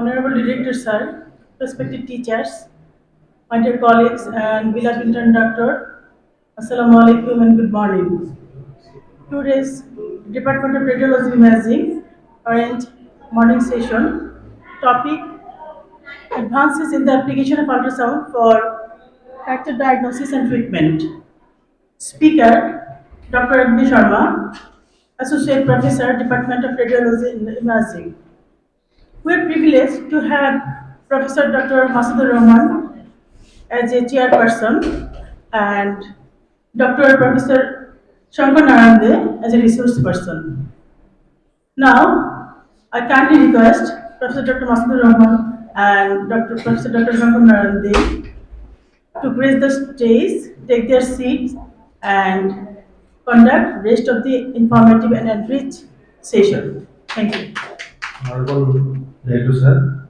Honorable Director Sir, respected teachers, my dear colleagues and beloved intern doctor, Assalamu alaikum and good morning. Today's Department of Radiology Imaging arranged morning session. Topic: Advances in the application of ultrasound for fracture diagnosis and treatment. Speaker: Dr. K Sarma, Associate Professor, Department of Radiology and Imaging. We are privileged to have Professor Dr. Masudur as a chairperson and Dr. Professor Shankor as a resource person. Now, I kindly request Professor Dr. Masudur and Professor Dr. Shankor to grace the stage, take their seats, and conduct rest of the informative and enriched session. Thank you. Honorable Director Sir,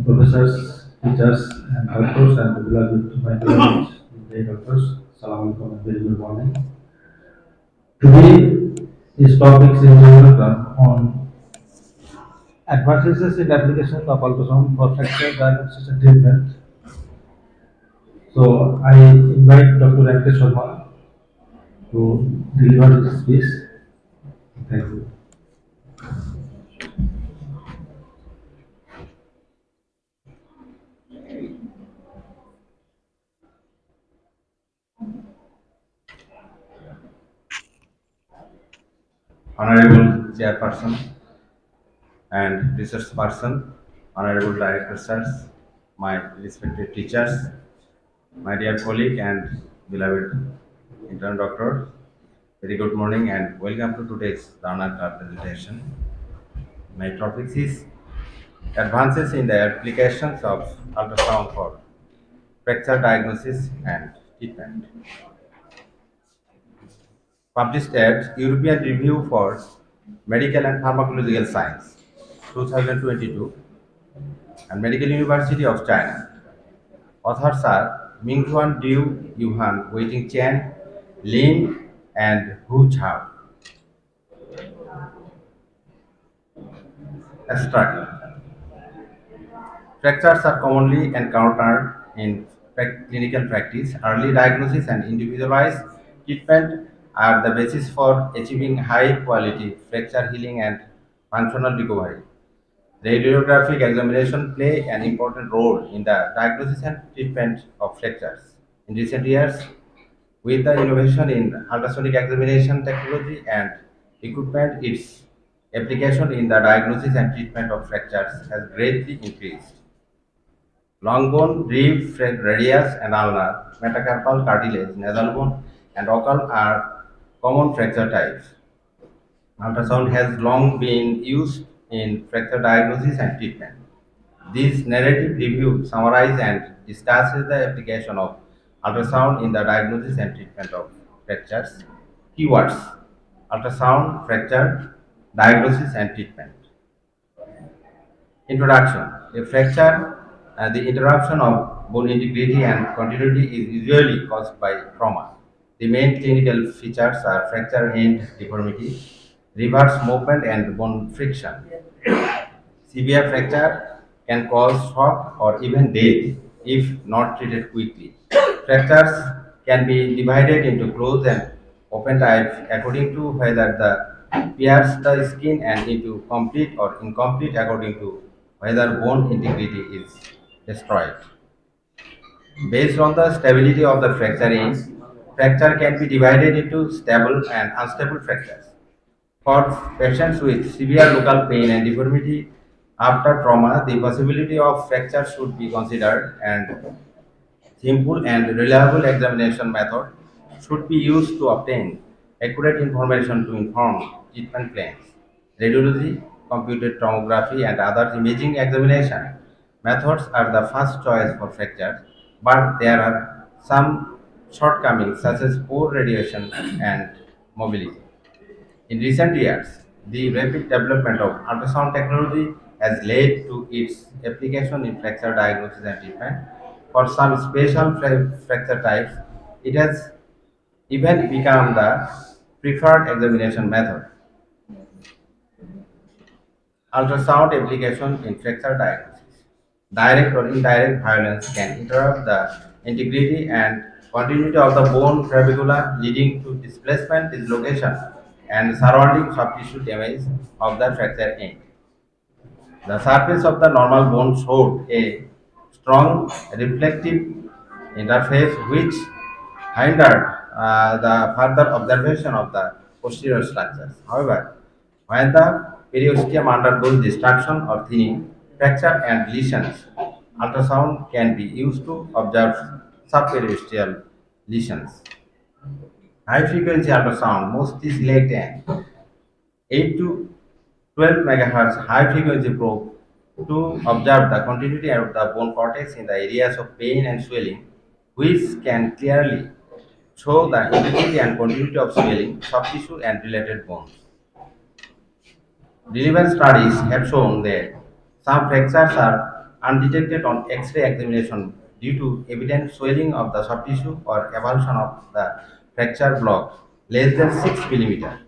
professors, teachers, and doctors, and beloved my beloved doctors, Assalamu alaikum and very good morning. Today, this topic is on advances in application of ultrasound for fracture diagnosis and treatment. So, I invite Dr. K Sarma to deliver this speech. Thank you. Honorable Chairperson and Research Person, Honorable Director Sirs, my respected teachers, my dear colleague and beloved intern doctor, very good morning and welcome to today's Rana Club presentation. My topic is advances in the applications of ultrasound for fracture diagnosis and treatment. Published at European Review for Medical and Pharmacological Science, 2022, and Medical University of China. Authors are Mingchuan Liu, Yuhan, Wei Chen, Lin, and Hu Chao. Abstract. Fractures are commonly encountered in clinical practice. Early diagnosis and individualized treatment are the basis for achieving high quality fracture healing and functional recovery. Radiographic examination play an important role in the diagnosis and treatment of fractures. In recent years, with the innovation in ultrasonic examination technology and equipment, its application in the diagnosis and treatment of fractures has greatly increased. Long bone, rib, radius, and ulnar, metacarpal cartilage, nasal bone, and occult are common fracture types. Ultrasound has long been used in fracture diagnosis and treatment. This narrative review summarizes and discusses the application of ultrasound in the diagnosis and treatment of fractures. Keywords: ultrasound, fracture, diagnosis, and treatment. Introduction: a fracture, the interruption of bone integrity and continuity is usually caused by trauma. The main clinical features are fracture end deformity, reverse movement, and bone friction. Severe fracture can cause shock or even death if not treated quickly. Fractures can be divided into closed and open types according to whether the pierce the skin, and into complete or incomplete according to whether bone integrity is destroyed. Based on the stability of the fracture end, fracture can be divided into stable and unstable fractures. For patients with severe local pain and deformity after trauma, the possibility of fracture should be considered, and simple and reliable examination method should be used to obtain accurate information to inform treatment plans. Radiology, computed tomography, and other imaging examination methods are the first choice for fractures, but there are some shortcomings such as poor radiation and mobility. In recent years, the rapid development of ultrasound technology has led to its application in fracture diagnosis and treatment. For some special fracture types, it has even become the preferred examination method. Ultrasound application in fracture diagnosis. Direct or indirect violence can interrupt the integrity and continuity of the bone trabecula, leading to displacement, dislocation, and surrounding soft tissue damage of the fracture end. The surface of the normal bone showed a strong reflective interface which hindered the further observation of the posterior structures. However, when the periosteum undergoes destruction or thinning, fracture and lesions, ultrasound can be used to observe subperiosteal lesions. High frequency ultrasound mostly select an 8 to 12 megahertz high frequency probe to observe the continuity of the bone cortex in the areas of pain and swelling, which can clearly show the integrity and continuity of swelling, soft tissue, and related bones. Relevant studies have shown that some fractures are undetected on X-ray examination due to evident swelling of the soft tissue or avulsion of the fracture block less than 6 millimeter.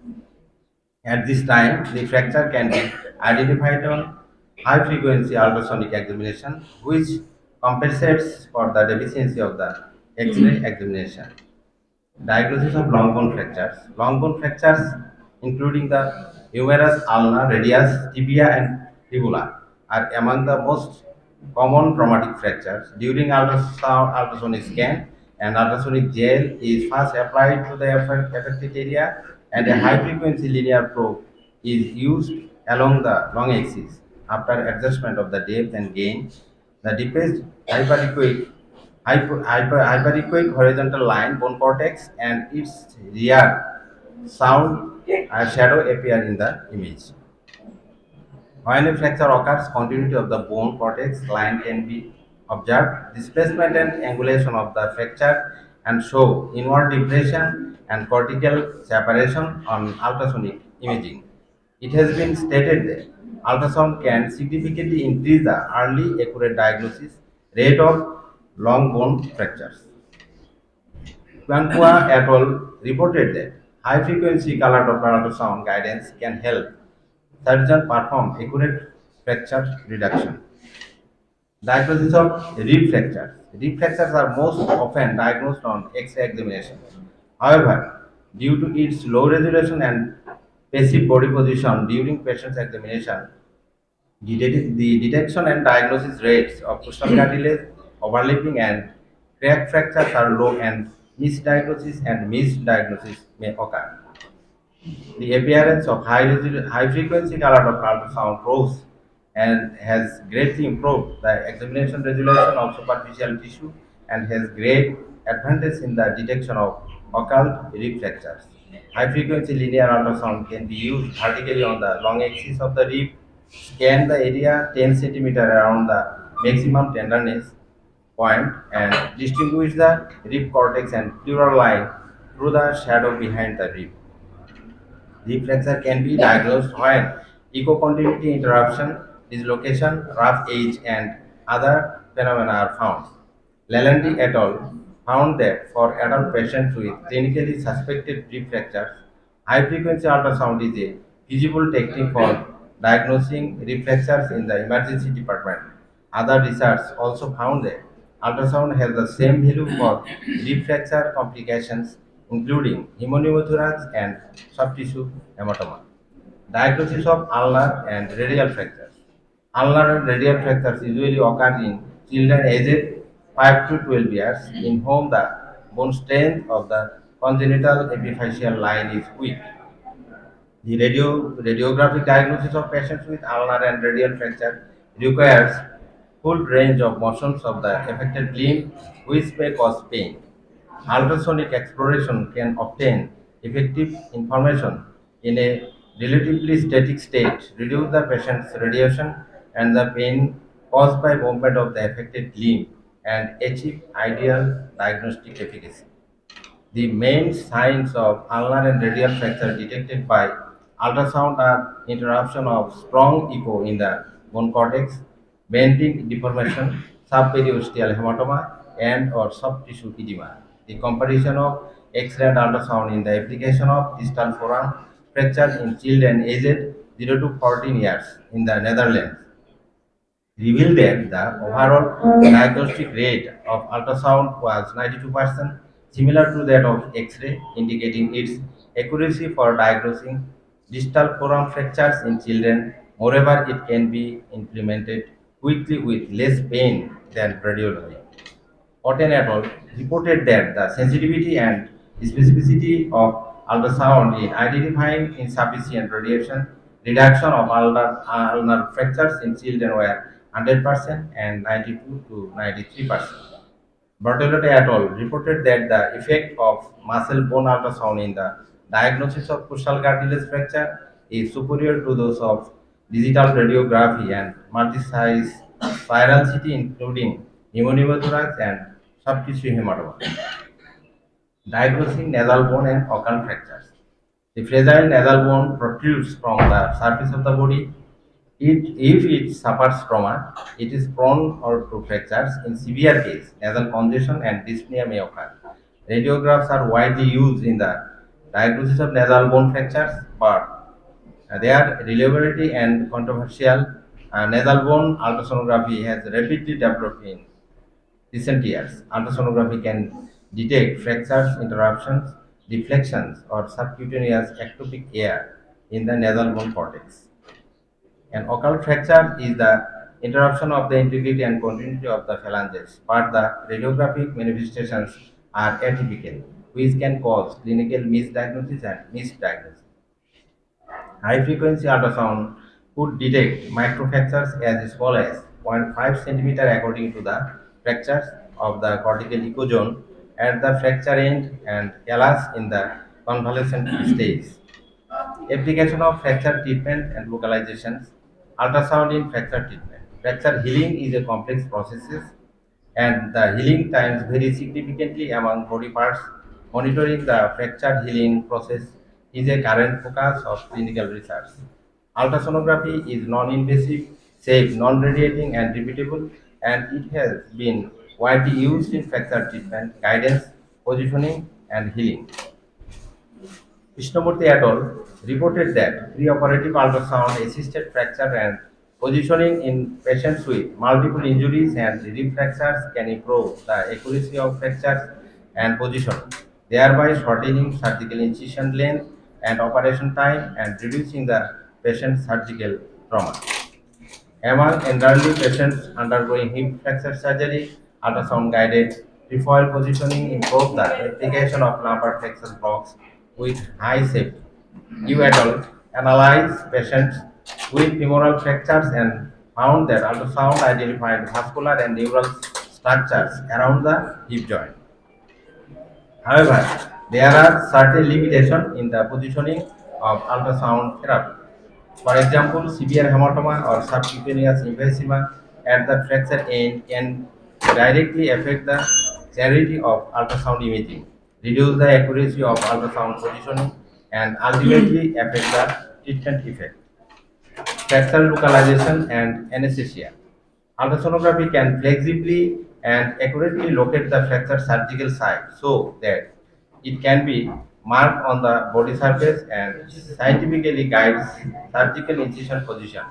At this time, the fracture can be identified on high frequency ultrasonic examination, which compensates for the deficiency of the X-ray examination. Diagnosis of long bone fractures. Long bone fractures, including the humerus, ulna, radius, tibia, and fibula, are among the most common traumatic fractures. During ultrasonic scan, an ultrasonic gel is first applied to the affected area, and a high frequency linear probe is used along the long axis. After adjustment of the depth and gain, the deepest hyperechoic horizontal line, bone cortex, and its rear sound shadow appear in the image. When a fracture occurs, continuity of the bone cortex line can be observed, displacement and angulation of the fracture, and show inward depression and cortical separation on ultrasonic imaging. It has been stated that ultrasound can significantly increase the early accurate diagnosis rate of long bone fractures. Kwankwa et al. Reported that high frequency color Doppler ultrasound guidance can help surgeon perform accurate fracture reduction. Diagnosis of rib fractures. Rib fractures are most often diagnosed on X-ray examination. However, due to its low resolution and passive body position during patient's examination, the detection and diagnosis rates of costal cartilage, overlapping, and crack fractures are low, and misdiagnosis and misdiagnosis may occur. The appearance of high frequency color of ultrasound probes and has greatly improved the examination resolution of superficial tissue and has great advantage in the detection of occult rib fractures. High frequency linear ultrasound can be used vertically on the long axis of the rib, scan the area 10 cm around the maximum tenderness point, and distinguish the rib cortex and pleural line through the shadow behind the rib. Rib fracture can be diagnosed when echo-continuity interruption, dislocation, rough edge, and other phenomena are found. Lalandi et al. Found that for adult patients with clinically suspected rib fractures, high-frequency ultrasound is a feasible technique for diagnosing rib fractures in the emergency department. Other research also found that ultrasound has the same value for rib fracture complications, including pneumothorax and soft tissue hematoma. Diagnosis of ulnar and radial fractures. Ulnar and radial fractures usually occur in children aged 5 to 12 years, in whom the bone strength of the congenital epiphyseal line is weak. The radiographic diagnosis of patients with ulnar and radial fracture requires full range of motions of the affected limb, which may cause pain. Ultrasonic exploration can obtain effective information in a relatively static state, reduce the patient's radiation and the pain caused by movement of the affected limb, and achieve ideal diagnostic efficacy. The main signs of ulnar and radial fracture detected by ultrasound are interruption of strong echo in the bone cortex, bending deformation, subperiosteal hematoma, and or soft tissue edema. The comparison of X-ray and ultrasound in the application of distal forearm fracture in children aged 0 to 14 years in the Netherlands revealed that the overall diagnostic rate of ultrasound was 92%, similar to that of X-ray, indicating its accuracy for diagnosing distal forearm fractures in children. Moreover, it can be implemented quickly with less pain than radiology. Otten et al. Reported that the sensitivity and specificity of ultrasound in identifying insufficient radiation reduction of ulnar fractures in children were 100% and 92 to 93%. Bertolotti et al. Reported that the effect of muscle bone ultrasound in the diagnosis of crucial cartilage fracture is superior to those of digital radiography and multi-size spiral CT, including pneumothorax and soft tissue hematoma. Diagnosing nasal bone and occult fractures. The fragile nasal bone protrudes from the surface of the body. If it suffers trauma, it is prone or to fractures. In severe case, nasal congestion and dyspnea may occur. Radiographs are widely used in the diagnosis of nasal bone fractures, but their reliability and controversial. Nasal bone ultrasonography has rapidly developed in recent years. Ultrasonography can detect fractures, interruptions, deflections, or subcutaneous ectopic air in the nasal bone cortex. An occult fracture is the interruption of the integrity and continuity of the phalanges, but the radiographic manifestations are atypical, which can cause clinical misdiagnosis and misdiagnosis. High frequency ultrasound could detect microfractures as small as 0.5 centimeter according to the fractures of the cortical ecozone at the fracture end and callus in the convalescent stage. Application of fracture treatment and localizations. Ultrasound in fracture treatment. Fracture healing is a complex process and the healing times vary significantly among body parts. Monitoring the fracture healing process is a current focus of clinical research. Ultrasonography is non-invasive, safe, non-radiating and repeatable, and it has been widely used in fracture treatment, guidance, positioning and healing. Krishnamurthy et al. Reported that preoperative ultrasound assisted fracture and positioning in patients with multiple injuries and rib fractures can improve the accuracy of fractures and positioning, thereby shortening surgical incision length and operation time and reducing the patient's surgical trauma. Among elderly patients undergoing hip fracture surgery, ultrasound guided trefoil positioning improved the application of lumbar flexor blocks with high safety. You et al. Analyzed patients with femoral fractures and found that ultrasound identified vascular and neural structures around the hip joint. However, there are certain limitations in the positioning of ultrasound therapy. For example, severe hematoma or subcutaneous emphysema at the fracture end can directly affect the clarity of ultrasound imaging, reduce the accuracy of ultrasound positioning, and ultimately affect the treatment effect. Fracture localization and anesthesia. Ultrasonography can flexibly and accurately locate the fracture surgical site so that it can be marked on the body surface and scientifically guides surgical incision position.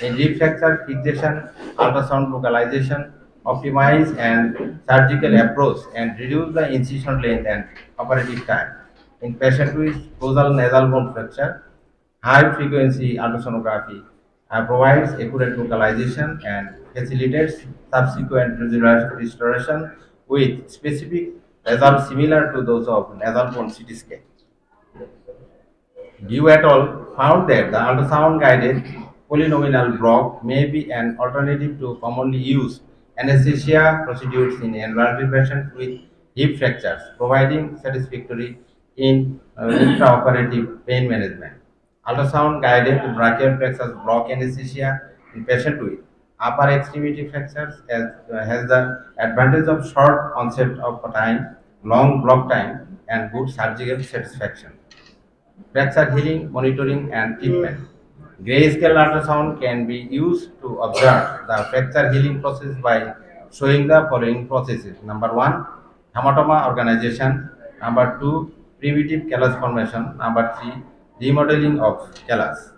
In rib fracture fixation, ultrasound localization optimize and surgical approach and reduce the incision length and operative time. In patient with closal nasal bone fracture, high frequency ultrasonography provides accurate localization and facilitates subsequent restoration with specific results similar to those of nasal bone CT scan. Vieo et al. Found that the ultrasound guided polynomial block may be an alternative to commonly used anesthesia procedures in elderly patients with hip fractures, providing satisfactory in intraoperative pain management. Ultrasound guided brachial plexus block anesthesia in patients with upper extremity fractures has the advantage of short onset of time, long block time, and good surgical satisfaction. Fracture healing, monitoring, and treatment. Grayscale ultrasound can be used to observe the fracture healing process by showing the following processes. Number one, hematoma organization. Number two, primitive callus formation. Number three, remodeling of callus.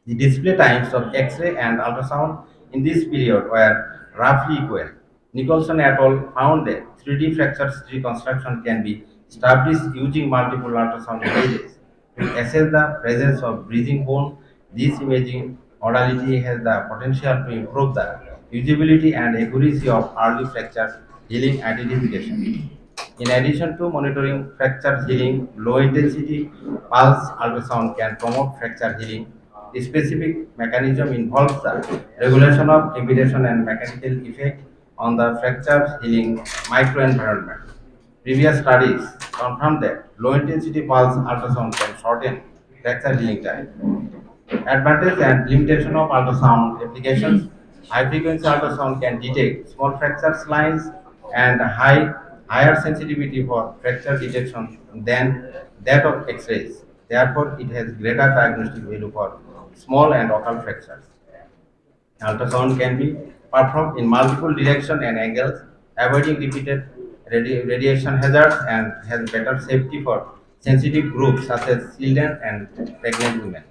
The display times of X-ray and ultrasound in this period were roughly equal. Nicholson et al. Found that 3D fracture reconstruction can be established using multiple ultrasound images to assess the presence of breathing bone. This imaging modality has the potential to improve the usability and accuracy of early fracture healing identification. In addition to monitoring fracture healing, low intensity pulse ultrasound can promote fracture healing. The specific mechanism involves the regulation of computation and mechanical effect on the fracture healing microenvironment. Previous studies confirmed that low intensity pulse ultrasound can shorten fracture healing time. Advantage and limitation of ultrasound applications. High frequency ultrasound can detect small fracture lines and higher sensitivity for fracture detection than that of X-rays. Therefore, it has greater diagnostic value for small and occult fractures. Ultrasound can be performed in multiple directions and angles, avoiding repeated radiation hazards and has better safety for sensitive groups such as children and pregnant women.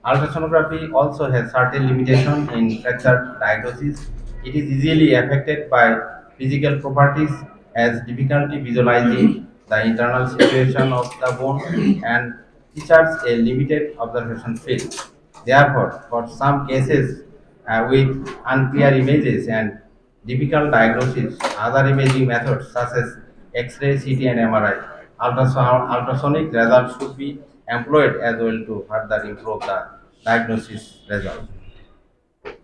Ultrasonography also has certain limitations in fracture diagnosis. It is easily affected by physical properties as difficulty visualizing the internal situation of the bone and features a limited observation field. Therefore, for some cases with unclear images and difficult diagnosis, other imaging methods such as X-ray, CT, and MRI, ultrasonic results should be employed as well to further improve the diagnosis result.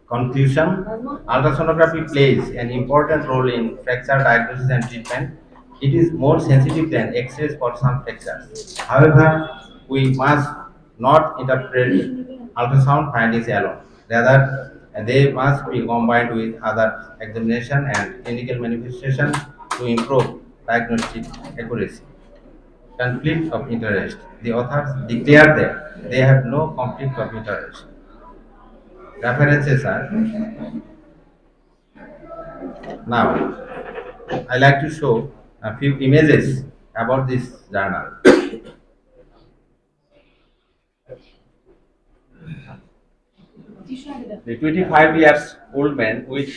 Conclusion: ultrasonography plays an important role in fracture diagnosis and treatment. It is more sensitive than X-rays for some fractures. However, we must not interpret ultrasound findings alone. Rather, they must be combined with other examination and clinical manifestation to improve diagnostic accuracy. Conflict of interest. The authors declare that they have no conflict of interest. References are now. I like to show a few images about this journal. The 25 years old man with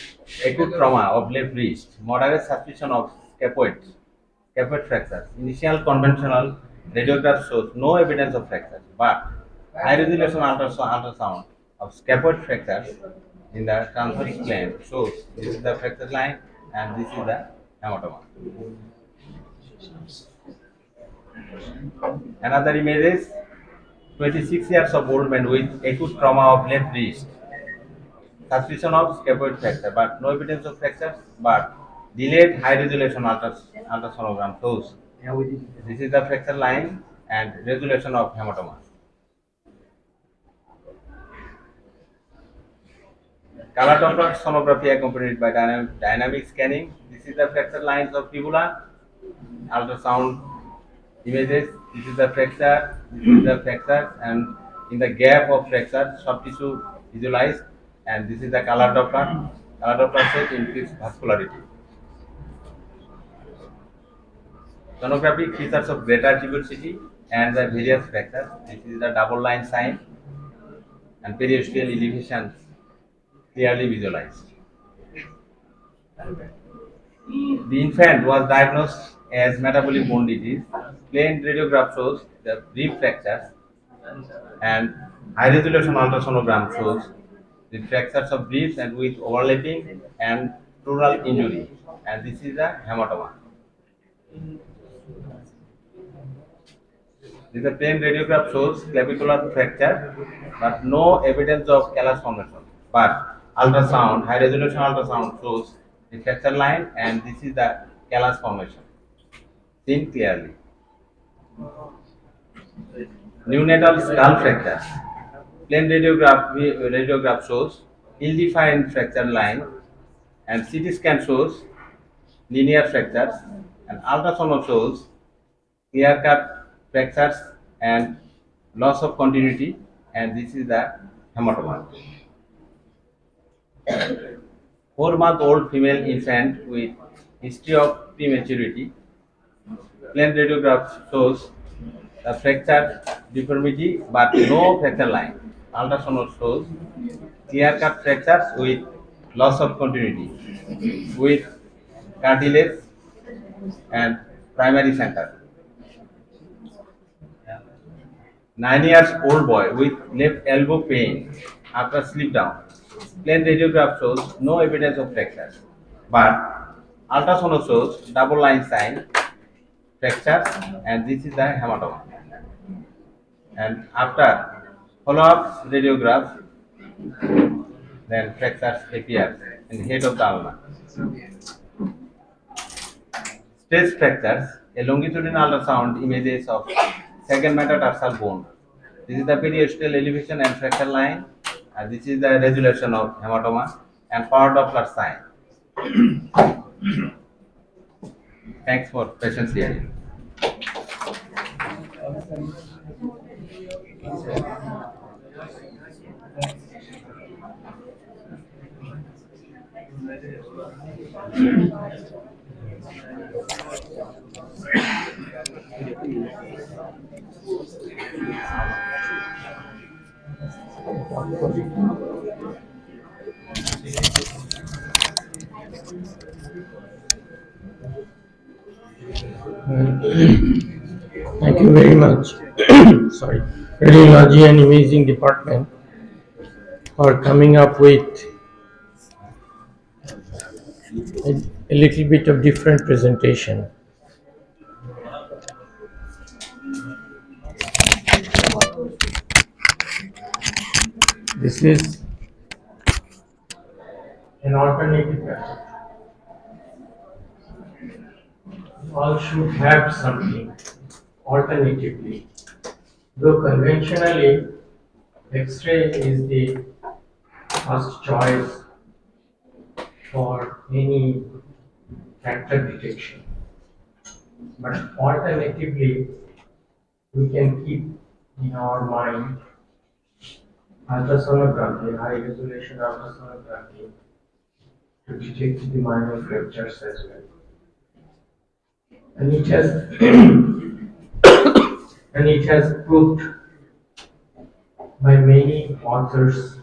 acute trauma of left wrist, moderate suspicion of scaphoid fractures. Initial conventional radiograph shows no evidence of fractures, but high resolution ultrasound of scaphoid fractures in the transverse plane shows this is the fracture line and this is the hematoma. Another image is 26 years of old man with acute trauma of left wrist, suspicion of scaphoid fracture, but no evidence of fracture, but delayed high resolution ultrasonogram shows this is the fracture line and resolution of hematoma. Color Doppler sonography accompanied by dynamic scanning. This is the fracture lines of fibula. Ultrasound images. This is the fracture. This is the fracture, and in the gap of fracture, soft tissue visualized. And this is the color Doppler. Color Doppler shows increased vascularity. Sonographic features of greater tuberosity and the various fractures. This is the double line sign and periosteal elevation clearly visualized. The infant was diagnosed as metabolic bone disease. Plain radiograph shows the rib fractures and high resolution ultrasonogram shows the fractures of ribs and with overlapping and pleural injury. And this is the hematoma. This is a plain radiograph shows clavicular fracture, but no evidence of callus formation. But ultrasound, high resolution ultrasound shows the fracture line, and this is the callus formation seen clearly. Neonatal skull fracture. Plain radiograph shows ill-defined fracture line, and CT scan shows linear fractures, and ultrasound shows clear-cut fractures and loss of continuity, and this is the hematoma. 4-month-old female infant with history of prematurity. Plain radiograph shows the fracture deformity but no fracture line. ultrasound shows clear-cut fractures with loss of continuity, with cartilage and primary center. 9 years old boy with left elbow pain after sleep down. Plain radiograph shows no evidence of fractures, but ultrasound shows double line sign fractures, and this is the hematoma. And after follow-up radiograph, then fractures appear in the head of the ulna. Stress fractures, a longitudinal ultrasound images of second metatarsal bone. This is the periosteal elevation and fracture line, and this is the resolution of hematoma and power Doppler sign. Thanks for patience hearing. Thank you very much. Sorry, Radiology and Imaging Department for coming up with a little bit of different presentation. This is an alternative method. All should have something alternatively. Though conventionally, X-ray is the first choice for any fracture detection. But alternatively, we can keep in our mind ultrasonography, high resolution ultrasonography, to detect the minor fractures as well. And it has and it has proved by many authors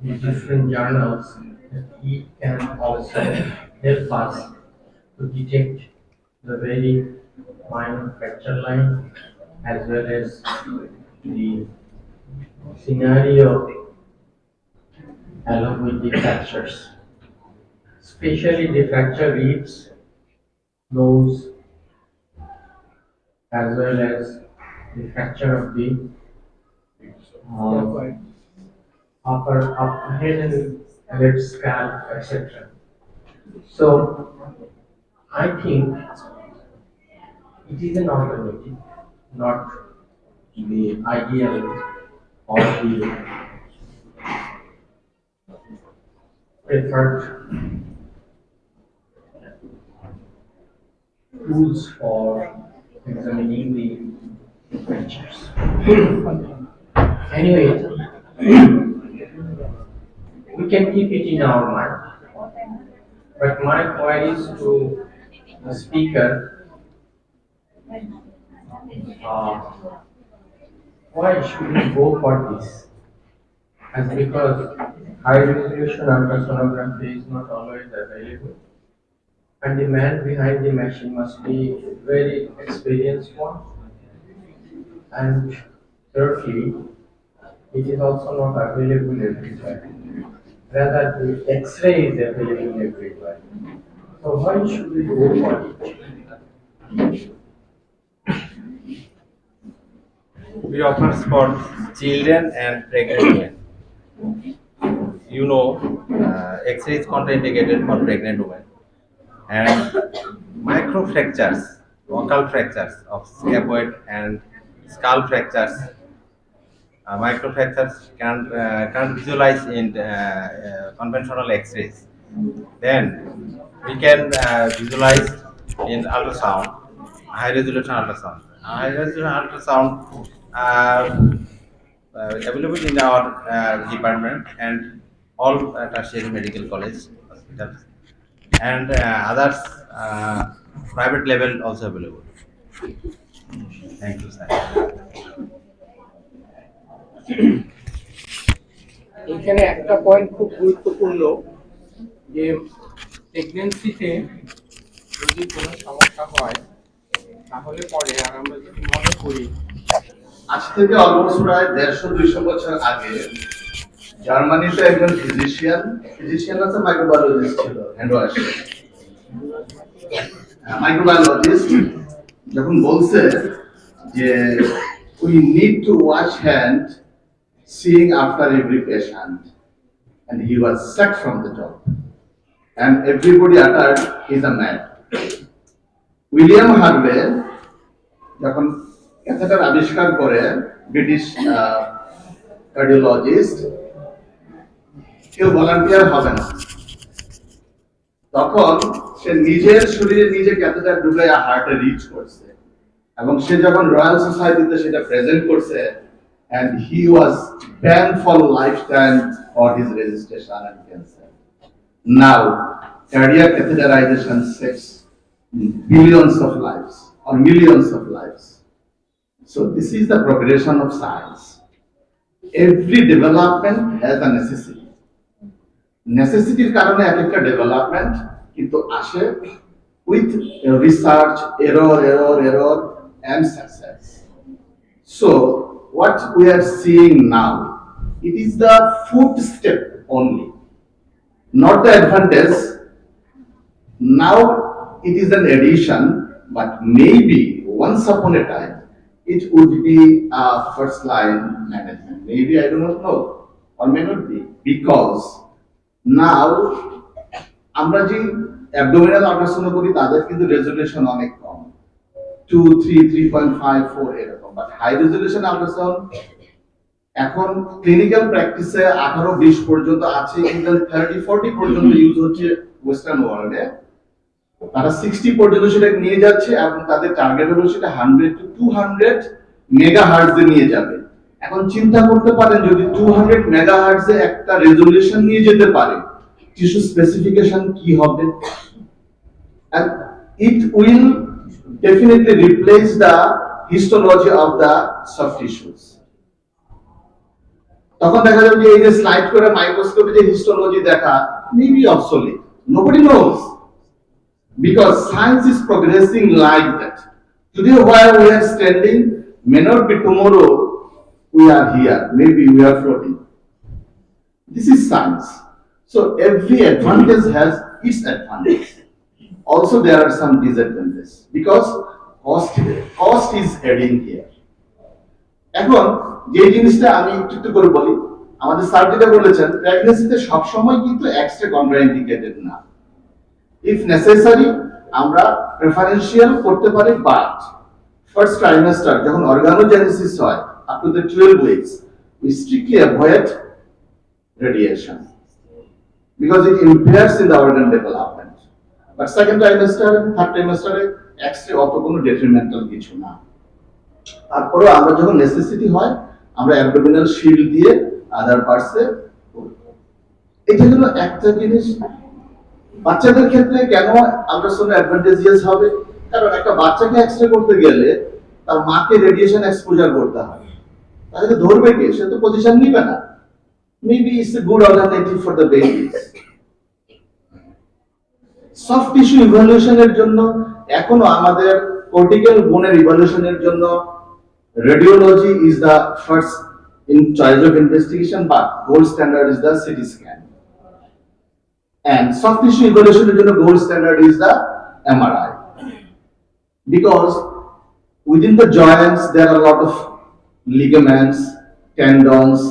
in different journals that it can also help us to detect the very minor fracture line as well as the scenario along with the fractures, especially the fracture ribs, nose, as well as the fracture of the upper head and head scalp, etc. So I think it is an alternative, not the ideal or the preferred tools for examining the fractures. Anyway, we can keep it in our mind. But my query is to the speaker, why should we go for this? As because high resolution ultrasonography is not always available, and the man behind the machine must be very experienced one. And thirdly, it is also not available everywhere. Rather, the X-ray is available everywhere. So why should we go for it? We offer for children and pregnant women. You know, X-ray is contraindicated for pregnant women, and microfractures, vocal fractures of scaphoid and skull fractures. Microfractures can't visualize in conventional X-rays. Then we can visualize in ultrasound, high resolution ultrasound. High resolution ultrasound available in our department and all tertiary medical college hospitals, and others private level also available. Thank you, sir. এখানে একটা point খুব গুরুত্বপূর্ণ যে প্রেগনেন্সিতে যদি কোনো সমস্যা হয় তাহলে পরে আর আমরা যদি মনে করি আজ থেকে অলমোস্ট প্রায় 150-200 বছর আগে জার্মানিতে একজন ফিজিশিয়ান আছে, মাইক্রোবায়োলজিস্ট ছিল, হ্যান্ড ওয়াশ মাইক্রোবায়োলজিস্ট যখন বলছে যে we need to wash hand seeing after every patient, and he was sacked from the job, and everybody uttered he's a man. William Harvey যখন ক্যাথেটার আবিষ্কার করে, ব্রিটিশ কার্ডিওলজিস্ট, কেউ volunteer হবে না, তখন সে নিজের শরীরে নিজে ক্যাথেটার ঢুকাইয়া হার্টে রিচ করছে, এবং সে যখন রয়্যাল সোসাইটিতে সেটা প্রেজেন্ট করছে, and he was banned for lifetime for his registration and cancer. Now cardiac catheterization saves billions of lives or millions of lives. So this is the progression of science. Every development has a necessity. Necessity কারণে এক একটা development কিন্তু আসে with research, error and success. So what we are seeing now, it is the footstep only, not the advantage. Now it is an addition, but maybe once upon a time it would be a first line management. Maybe I do not know, or may not be, because now আমরা যে abdominal ultrasound করি তাদের কিন্তু resolution অনেক কম, 2, 3, 3.5, 4 এরকম, but high resolution ultrasound এখন clinical প্র্যাকটিসে 18-20 পর্যন্ত আছে, ইভেন 30-40 পর্যন্ত ইউজ হচ্ছে ওয়েস্টার্ন ওয়ার্ল্ডে। তারা 60 পর্যন্ত সেটা নিয়ে যাচ্ছে, এবং তাদের টার্গেট হলো সেটা 100 to 200 মেগাহার্টজে নিয়ে যাবে। এখন চিন্তা করতে পারেন, যদি 200 মেগাহার্টজে একটা রেজোলিউশন নিয়ে যেতে পারে, টিস্যু স্পেসিফিকেশন কি হবে? And it will definitely replace the histology of the soft tissues. তখন দেখা যাবে যে এই যে স্লাইড করে মাইক্রোস্কোপে যে হিস্টোলজি দেখা, maybe obsolete. Nobody knows, because science is progressing like that. Today where we are standing may not be tomorrow we are here, maybe we are floating. This is science. So every advantage has its advantage. Also there are some disadvantages, because cost is adding here. এখন যে জিনিসটা আমি একটু করে বলি, আমাদের sir যেটা বলেছেন, প্রেগন্যান্সিতে সব সময় কিন্তু এক্সট্রা কন্ট্রাইন্ডিকেটেড না, ইফ নেসেসারি আমরা প্রেফারেন্সিয়াল করতে পারি, বাট ফার্স্ট ট্রাইমেস্টার যখন অর্গানোজেনেসিস হয় up to the 12 weeks we strictly avoid radiation, because it impairs in the organ development. But second trimester, third trimester extra অত কোনো ডেট্রিমেন্টাল কিছু না। তারপরে আমরা যখন নেসেসিটি হয় আমরা অ্যাবডোমিনাল শিল্ড দিয়ে আদার পার্টসে। এটা হলো একটা জিনিস। বাচ্চাদের ক্ষেত্রে কেন আল্ট্রাসাউন্ড অ্যাডভান্টেজিয়াস হবে? কারণ একটা বাচ্চাকে এক্সরে করতে গেলে তার মাকে রেডিয়েশন এক্সপোজার করতে হয়, তাহলে ধরবে কে? সে তো পজিশন নিবে না। Maybe it's a good alternative for the babies. Soft tissue ইভ্যালুয়েশনের জন্য এখনো আমাদের কর্টিক্যাল বোনের ইভ্যালুয়েশনের জন্য radiology is the first in choice of investigation, but gold standard is the CT scan. And soft tissue evaluation এর জন্য gold standard is the MRI, because within the joints there are a lot of ligaments, tendons,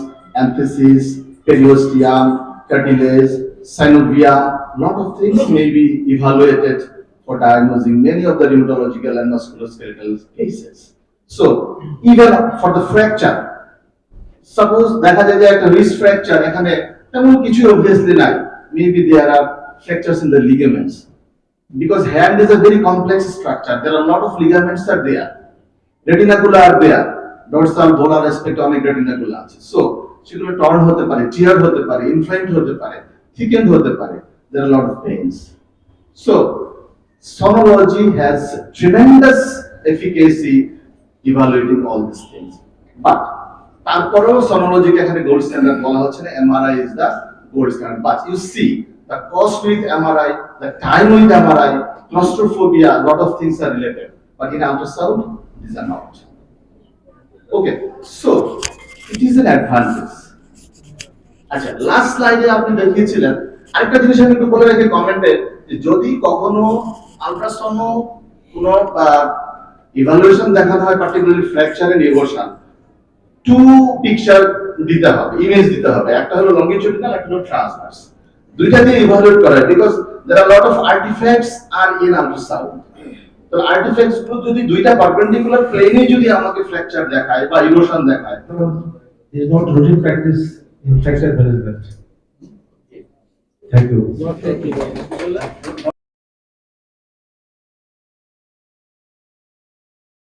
emphysis, periosteum, cartilage, synovium. Lot of things may be evaluated for diagnosing many of the rheumatological and musculoskeletal cases. So even for the fracture, suppose দেখা যায় যে একটা wrist fracture, এখানে তেমন কিছু obviously নাই, maybe there are fractures in the ligaments, because hand is a very complex structure, there are a lot of ligaments are there, retinacular are there, dorsal volar aspect অনেক retinacular আছে, so সেগুলো torn হতে পারে, tear হতে পারে, inflamed হতে পারে, thickened হতে পারে, there are a lot of pains. So sonology has tremendous efficacy evaluating all these things, but তারপরেও sonology কে এখানে gold standard বলা হচ্ছে না, MRI is the gold standard. But you see, the cost with MRI, the time with MRI, claustrophobia, lot of things are related. But in ultrasound, these are not. Okay, so it is an advantage. আচ্ছা, last স্লাইডে আপনি দেখিয়েছিলেন, আরেকটা জিনিস আমি একটু বলে রাখি কমেন্টে, যে যদি কখনো আলট্রাসাউন্ড কোনো ইভালুয়েশন দেখানো হয়, particularly fracture and erosion, two picture দিতে হবে, ইমেজ দিতে হবে, একটা হলো লঙ্গিটিউডিনাল, একটা হলো ট্রান্সভার্স। দুইটা দিয়ে ইভালুয়েট করা হয়, because there are lot of artifacts are in ultrasound. তো আর্টিফ্যাক্টস গুলো যদি দুইটা পারপেন্ডিকুলার প্লেনে যদি আমাকে ফ্র্যাকচার দেখায় বা ইরোশন দেখায়, There is not routine practice in fracture management. Thank you.